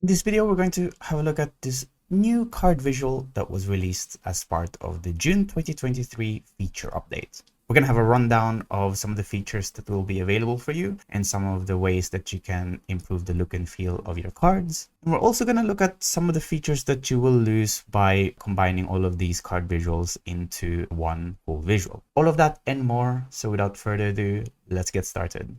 In this video, we're going to have a look at this new card visual that was released as part of the June 2023 feature update. We're going to have a rundown of some of the features that will be available for you and some of the ways that you can improve the look and feel of your cards. And we're also going to look at some of the features that you will lose by combining all of these card visuals into one full visual. All of that and more. So without further ado, let's get started.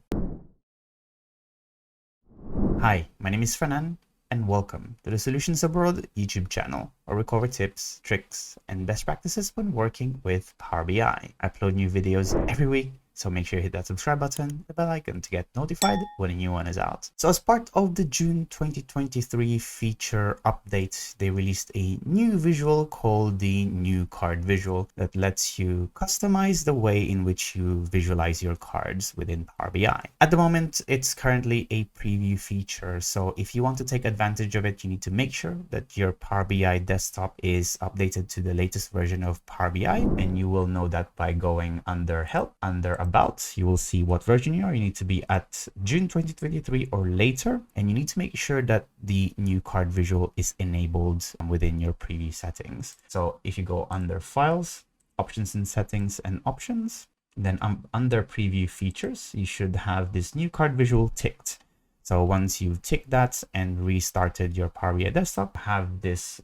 Hi, my name is Fernan, and welcome to the Solutions Abroad YouTube channel, where we cover tips, tricks, and best practices when working with Power BI. I upload new videos every week, so make sure you hit that subscribe button, the bell icon to get notified when a new one is out. So as part of the June 2023 feature update, they released a new visual called the new card visual that lets you customize the way in which you visualize your cards within Power BI. At the moment, it's currently a preview feature, so if you want to take advantage of it, you need to make sure that your Power BI desktop is updated to the latest version of Power BI, and you will know that by going under Help, under About, you will see what version you are. You need to be at June 2023 or later, and you need to make sure that the new card visual is enabled within your preview settings. So if you go under Files, Options and Settings and Options, then under Preview Features, you should have this new card visual ticked. So once you've ticked that and restarted your Power BI desktop, have this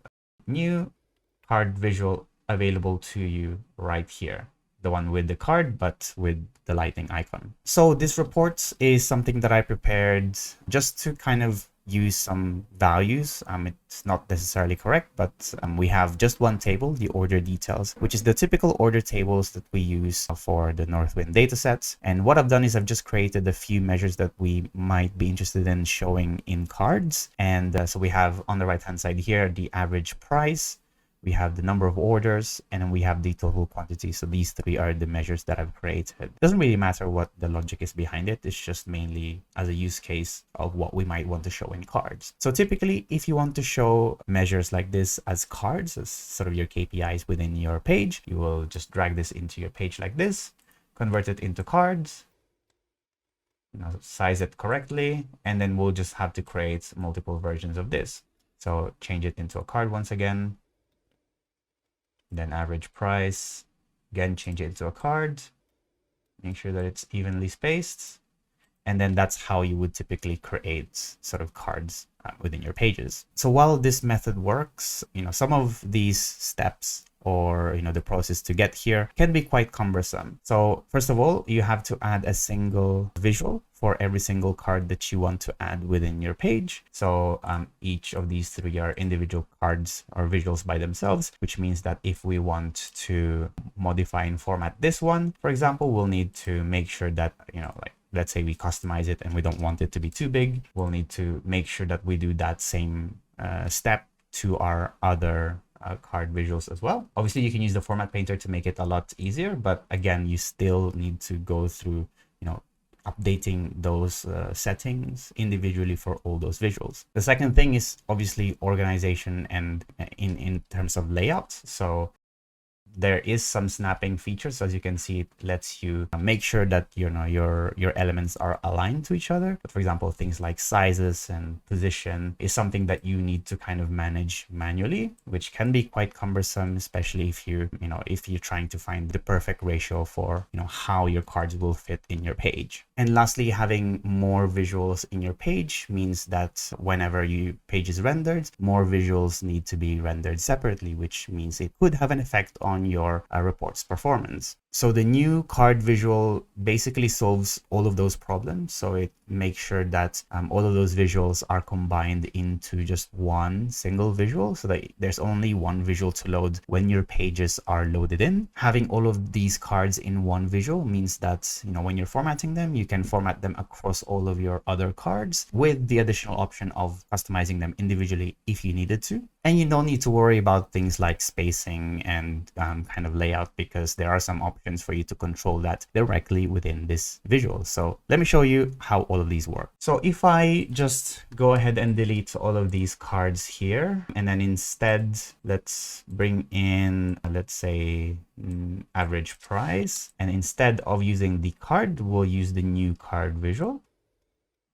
new card visual available to you right here. The one with the card, but with the lightning icon. So this report is something that I prepared just to kind of use some values. It's not necessarily correct, but we have just one table, the order details, which is the typical order tables that we use for the Northwind datasets. And what I've done is I've just created a few measures that we might be interested in showing in cards. And so we have on the right hand side here the average price, we have the number of orders, and then we have the total quantity. So these three are the measures that I've created. It doesn't really matter what the logic is behind it. It's just mainly as a use case of what we might want to show in cards. So typically, if you want to show measures like this as cards, as sort of your KPIs within your page, you will just drag this into your page like this, convert it into cards, size it correctly, and then we'll just have to create multiple versions of this. So change it into a card once again, then average price, again change it to a card, make sure that it's evenly spaced, and then that's how you would typically create sort of cards within your pages. So while this method works, some of these steps or the process to get here can be quite cumbersome. So first of all, you have to add a single visual for every single card that you want to add within your page. So each of these three are individual cards or visuals by themselves, which means that if we want to modify and format this one, for example, we'll need to make sure that, let's say we customize it and we don't want it to be too big. We'll need to make sure that we do that same step to our other card visuals as well. Obviously, you can use the format painter to make it a lot easier, but again, you still need to go through, updating those settings individually for all those visuals. The second thing is obviously organization and in terms of layout. So there is some snapping features. As you can see, it lets you make sure that your elements are aligned to each other. But for example, things like sizes and position is something that you need to kind of manage manually, which can be quite cumbersome, especially if you're trying to find the perfect ratio for how your cards will fit in your page. And lastly, having more visuals in your page means that whenever your page is rendered, more visuals need to be rendered separately, which means it could have an effect on your report's performance. So the new card visual basically solves all of those problems. So it makes sure that all of those visuals are combined into just one single visual, so that there's only one visual to load when your pages are loaded in. Having all of these cards in one visual means that when you're formatting them, you can format them across all of your other cards with the additional option of customizing them individually if you needed to. And you don't need to worry about things like spacing and kind of layout, because there are some options for you to control that directly within this visual. So let me show you how all of these work. So if I just go ahead and delete all of these cards here, and then instead let's bring in, let's say, average price, and instead of using the card, we'll use the new card visual.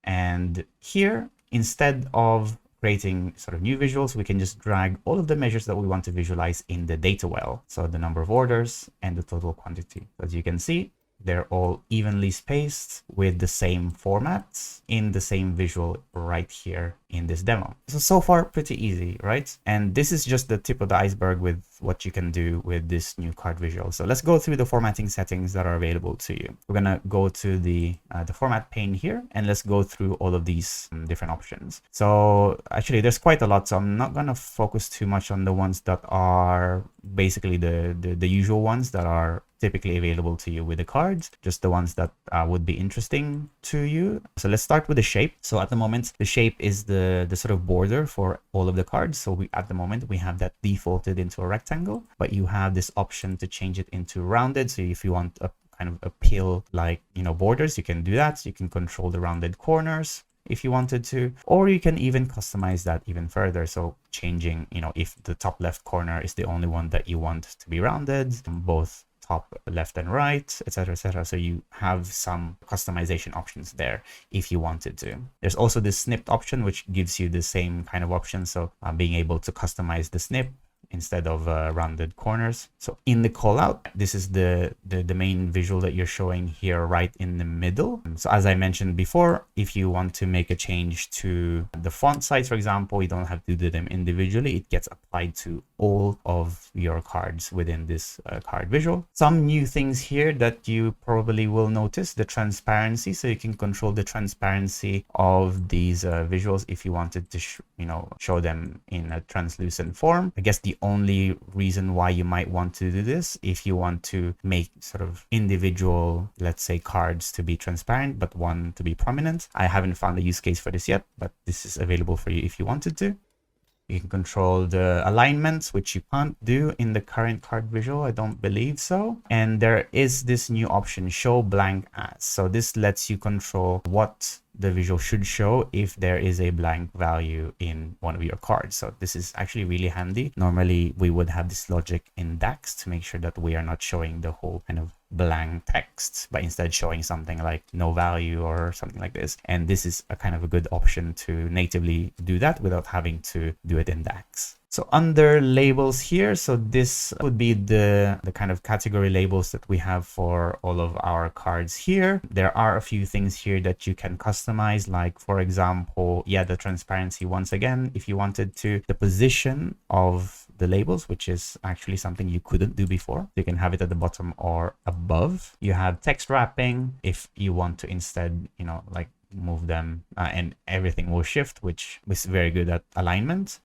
And here, instead of creating sort of new visuals, we can just drag all of the measures that we want to visualize in the data well. So the number of orders and the total quantity. As you can see, they're all evenly spaced with the same formats in the same visual right here in this demo. So far, pretty easy, right? And this is just the tip of the iceberg with what you can do with this new card visual. So let's go through the formatting settings that are available to you. We're gonna go to the format pane here, and let's go through all of these different options. So actually, there's quite a lot, so I'm not gonna focus too much on the ones that are basically the usual ones that are typically available to you with the cards, just the ones that would be interesting to you. So let's start with the shape. So at the moment, the shape is the sort of border for all of the cards. So at the moment, we have that defaulted into a rectangle, but you have this option to change it into rounded. So if you want a kind of a pill like, you know, borders, you can do that. You can control the rounded corners if you wanted to, or you can even customize that even further. So changing, you know, if the top left corner is the only one that you want to be rounded, both top left and right, etc., etc. So you have some customization options there if you wanted to. There's also this snipped option, which gives you the same kind of option. So being able to customize the snip instead of rounded corners. So in the callout, this is the main visual that you're showing here right in the middle. So as I mentioned before, if you want to make a change to the font size, for example, you don't have to do them individually. It gets applied to all of your cards within this card visual. Some new things here that you probably will notice: the transparency. So you can control the transparency of these visuals if you wanted to show them in a translucent form. I guess the only reason why you might want to do this, if you want to make sort of individual, let's say, cards to be transparent but one to be prominent. I haven't found a use case for this yet, but this is available for you if you wanted to. You can control the alignments, which you can't do in the current card visual. I don't believe so. And there is this new option, show blank as. So this lets you control what the visual should show if there is a blank value in one of your cards. So this is actually really handy. Normally we would have this logic in DAX to make sure that we are not showing the whole kind of blank text, but instead showing something like no value or something like this. And this is a kind of a good option to natively do that without having to do it in DAX. So under labels here, so this would be the kind of category labels that we have for all of our cards here. There are a few things here that you can customize, like, for example, the transparency once again, if you wanted to, the position of the labels, which is actually something you couldn't do before. You can have it at the bottom or above. You have text wrapping if you want to instead, like move them and everything will shift, which is very good at alignment.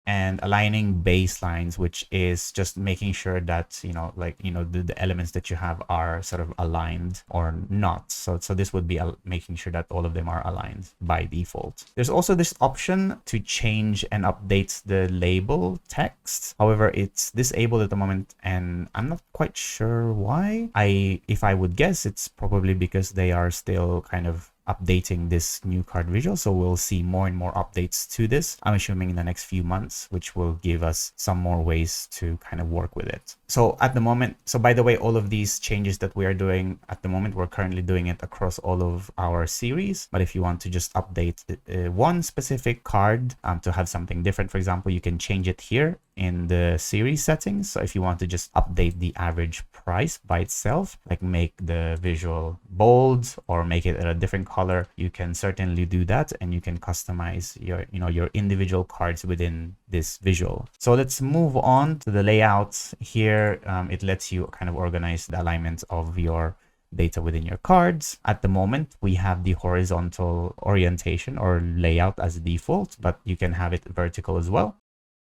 And aligning baselines, which is just making sure that, the elements that you have are sort of aligned or not. So this would be making sure that all of them are aligned by default. There's also this option to change and update the label text. However, it's disabled at the moment, and I'm not quite sure why. If I would guess, it's probably because they are still kind of updating this new card visual. So we'll see more and more updates to this, I'm assuming in the next few months, which will give us some more ways to kind of work with it. So at the moment, by the way, all of these changes that we are doing at the moment, we're currently doing it across all of our series. But if you want to just update one specific card to have something different, for example, you can change it here in the series settings. So if you want to just update the average price by itself, like make the visual bold or make it a different color, you can certainly do that, and you can customize your individual cards within this visual. So let's move on to the layout here. It lets you kind of organize the alignment of your data within your cards. At the moment, we have the horizontal orientation or layout as default, but you can have it vertical as well.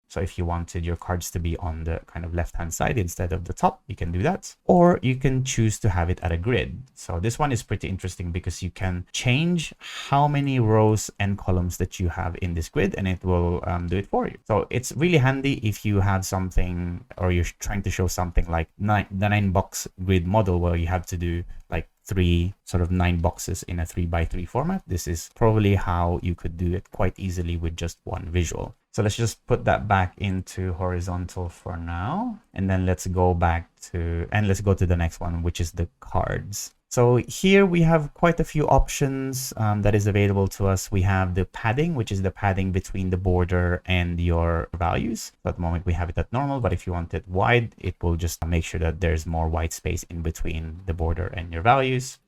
So if you wanted your cards to be on the kind of left-hand side instead of the top, you can do that. Or you can choose to have it at a grid. So this one is pretty interesting because you can change how many rows and columns that you have in this grid, and it will do it for you. So it's really handy if you have something, or you're trying to show something like the 9-box grid model where you have to do like 3 sort of 9 boxes in a 3x3 format. This is probably how you could do it quite easily with just one visual. So let's just put that back into horizontal for now. And then let's go back to, and let's go to the next one, which is the cards. So here we have quite a few options that is available to us. We have the padding, which is the padding between the border and your values. So at the moment we have it at normal, but if you want it wide, it will just make sure that there's more white space in between the border and your values.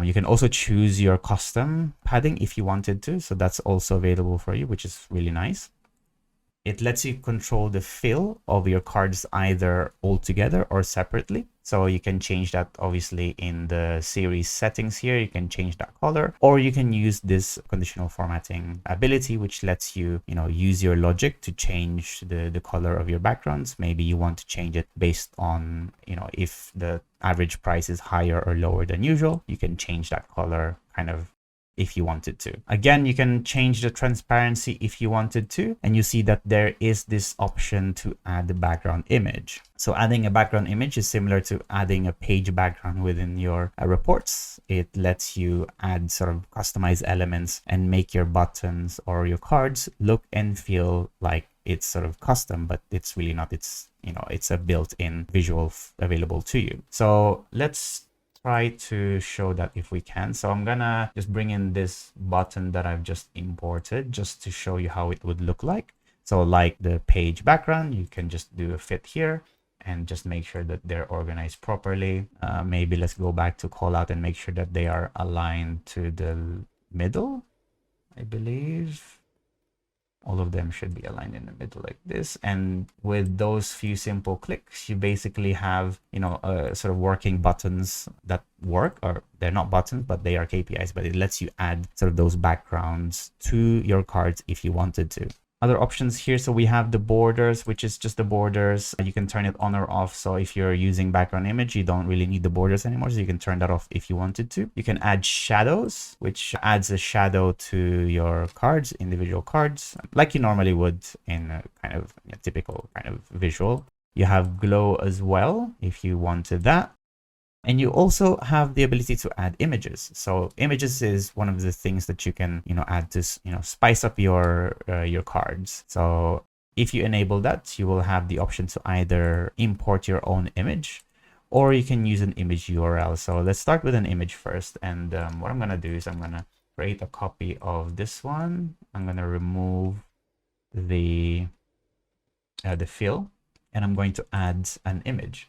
You can also choose your custom padding if you wanted to. So that's also available for you, which is really nice. It lets you control the fill of your cards either all together or separately. So you can change that obviously in the series settings here. You can change that color, or you can use this conditional formatting ability, which lets you, use your logic to change the color of your backgrounds. Maybe you want to change it based on, if the average price is higher or lower than usual, you can change that color kind of if you wanted to. Again, you can change the transparency if you wanted to, and you see that there is this option to add the background image. So adding a background image is similar to adding a page background within your reports. It lets you add sort of customized elements and make your buttons or your cards look and feel like it's sort of custom, but it's really not. It's a built-in visual available to you. So let's try to show that if we can. So I'm gonna just bring in this button that I've just imported just to show you how it would look like. So like the page background, you can just do a fit here and just make sure that they're organized properly. Maybe let's go back to callout and make sure that they are aligned to the middle. I believe all of them should be aligned in the middle like this. And with those few simple clicks, you basically have, sort of working buttons that work, or they're not buttons, but they are KPIs, but it lets you add sort of those backgrounds to your cards if you wanted to. Other options here, so we have the borders, which is just the borders. You can turn it on or off. So if you're using background image, you don't really need the borders anymore, so you can turn that off if you wanted to. You can add shadows, which adds a shadow to your cards, individual cards, like you normally would in a kind of typical kind of visual. You have glow as well if you wanted that. And you also have the ability to add images. So images is one of the things that you can, add to, spice up your cards. So if you enable that, you will have the option to either import your own image, or you can use an image URL. So let's start with an image first. And what I'm gonna do is I'm gonna create a copy of this one. I'm gonna remove the fill, and I'm going to add an image.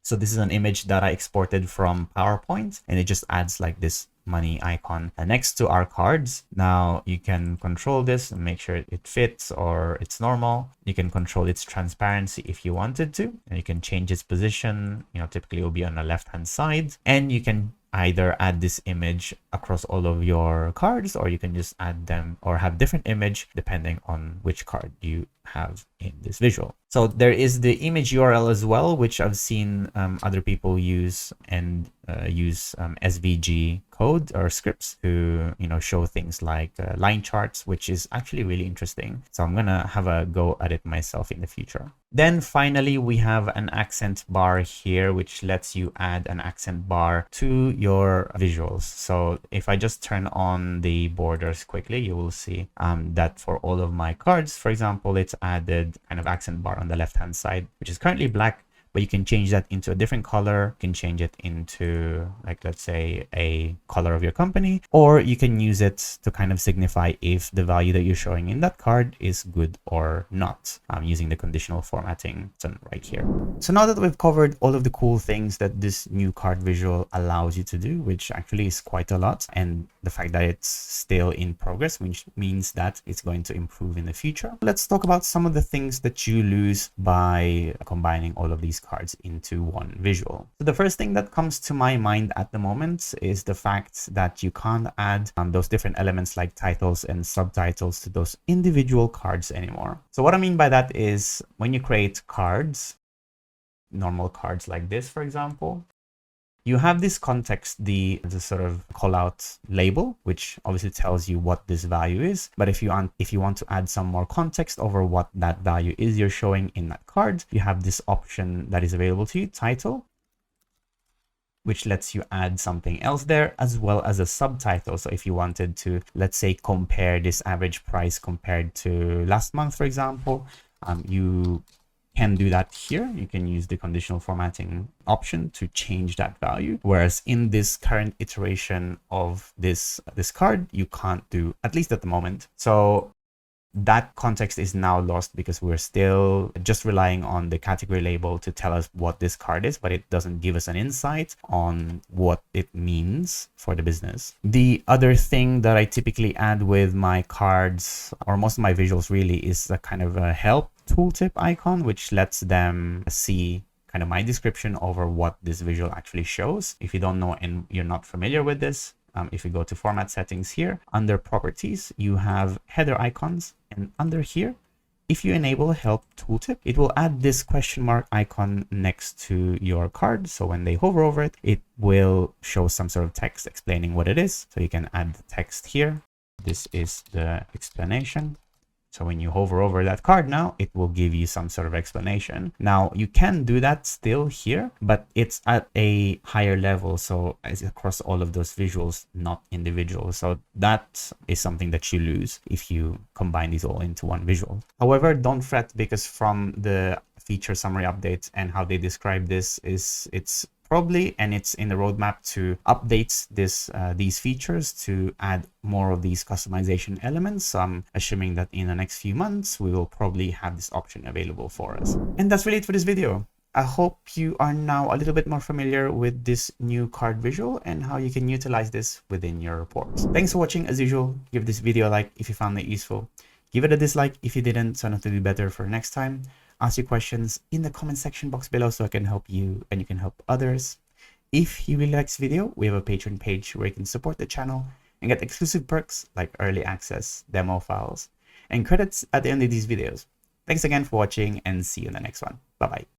So this is an image that I exported from PowerPoint, and it just adds like this money icon next to our cards. Now you can control this and make sure it fits or it's normal. You can control its transparency if you wanted to, and you can change its position. Typically it will be on the left-hand side, and you can either add this image across all of your cards, or you can just add them or have different image depending on which card you have in this visual. So there is the image URL as well, which I've seen other people use, and use SVG code or scripts to show things like line charts, which is actually really interesting. So I'm gonna have a go at it myself in the future. Then finally, we have an accent bar here, which lets you add an accent bar to your visuals. So if I just turn on the borders quickly, you will see that for all of my cards, for example, it's added kind of accent bar on the left-hand side, which is currently black, but you can change that into a different color. You can change it into, like, let's say a color of your company, or you can use it to kind of signify if the value that you're showing in that card is good or not, using the conditional formatting button right here. So now that we've covered all of the cool things that this new card visual allows you to do, which actually is quite a lot, and the fact that it's still in progress, which means that it's going to improve in the future, let's talk about some of the things that you lose by combining all of these cards into one visual. So the first thing that comes to my mind at the moment is the fact that you can't add those different elements like titles and subtitles to those individual cards anymore. So what I mean by that is when you create cards, normal cards like this, for example, you have this context, the sort of call out label, which obviously tells you what this value is. But if you want to add some more context over what that value is you're showing in that card, you have this option that is available to you, title, which lets you add something else there, as well as a subtitle. So if you wanted to, let's say, compare this average price compared to last month, for example, you can do that here. You can use the conditional formatting option to change that value. Whereas in this current iteration of this card, you can't do, at least at the moment. So that context is now lost because we're still just relying on the category label to tell us what this card is, but it doesn't give us an insight on what it means for the business. The other thing that I typically add with my cards, or most of my visuals really, is a kind of a help tooltip icon, which lets them see kind of my description over what this visual actually shows. If you don't know and you're not familiar with this, if you go to format settings here, under properties, you have header icons. And under here, if you enable help tooltip, it will add this question mark icon next to your card. So when they hover over it, it will show some sort of text explaining what it is. So you can add the text here. This is the explanation. So when you hover over that card now, it will give you some sort of explanation. Now you can do that still here, but it's at a higher level. So it's across all of those visuals, not individual. So that is something that you lose if you combine these all into one visual. However, don't fret, because from the feature summary updates and how they describe this it's probably, and it's in the roadmap to update these features to add more of these customization elements. So I'm assuming that in the next few months, we will probably have this option available for us. And that's really it for this video. I hope you are now a little bit more familiar with this new card visual and how you can utilize this within your reports. Thanks for watching. As usual, give this video a like if you found it useful. Give it a dislike if you didn't, so I know to do better for next time. Ask your questions in the comment section box below so I can help you and you can help others. If you really like this video, we have a Patreon page where you can support the channel and get exclusive perks like early access, demo files, and credits at the end of these videos. Thanks again for watching, and see you in the next one. Bye-bye.